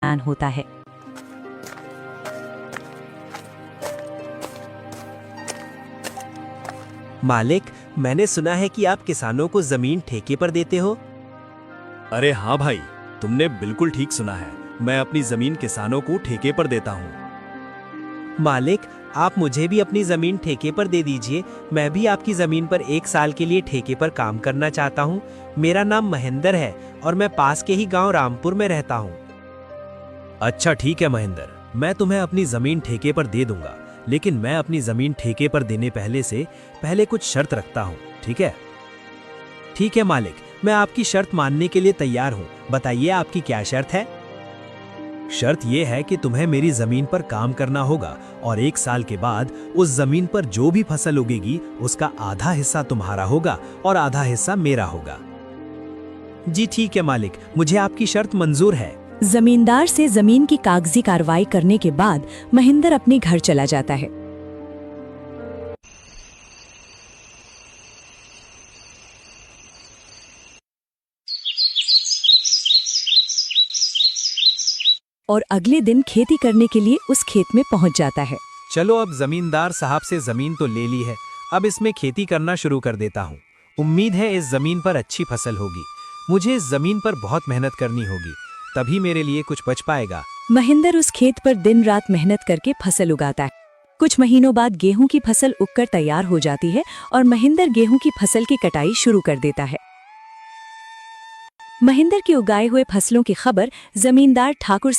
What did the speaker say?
ज्ञान होता है। मालिक, मैंने सुना है कि आप किसानों को जमीन ठेके पर देते हो। अरे हाँ भाई, तुमने बिल्कुल ठीक सुना है। मैं अपनी जमीन किसानों को ठेके पर देता हूँ। मालिक, आप मुझे भी अपनी जमीन ठेके पर दे दीजिए। मैं भी आपकी जमीन पर 1 साल के लिए ठेके पर काम करना चाहता हूँ। मेरा नाम महेंद्र है और मैं पास के ही गांव रामपुर में रहता हूँ। अच्छा ठीक है महेंद्र, मैं तुम्हें अपनी जमीन ठेके पर दे दूंगा, लेकिन मैं अपनी जमीन ठेके पर देने पहले कुछ शर्त रखता हूँ, ठीक है? ठीक है मालिक, मैं आपकी शर्त मानने के लिए तैयार हूँ। बताइए आपकी क्या शर्त है? शर्त यह है कि तुम्हें मेरी जमीन पर काम करना होगा और 1 साल के बाद उस जमीन पर जो भी फसल उगेगी उसका आधा हिस्सा तुम्हारा होगा और आधा हिस्सा मेरा होगा। जी ठीक है मालिक, मुझे आपकी शर्त मंजूर है। जमींदार से जमीन की कागजी कार्रवाई करने के बाद महेंद्र अपने घर चला जाता है। और अगले दिन खेती करने के लिए उस खेत में पहुंच जाता है। चलो, अब जमींदार साहब से जमीन तो ले ली है, अब इसमें खेती करना शुरू कर देता हूँ। उम्मीद है इस जमीन पर अच्छी फसल होगी। मुझे इस जमीन पर बहुत मेहनत करनी होगी, तभी मेरे लिए कुछ बच पाएगा। महेंद्र उस खेत पर दिन रात मेहनत करके फसल उगाता है। कुछ महीनों बाद गेहूं की फसल उगकर तैयार हो जाती है और महेंद्र गेहूं की फसल की कटाई शुरू कर देता है। महेंद्र के उगाए हुए फसलों की खबर जमींदार ठाकुर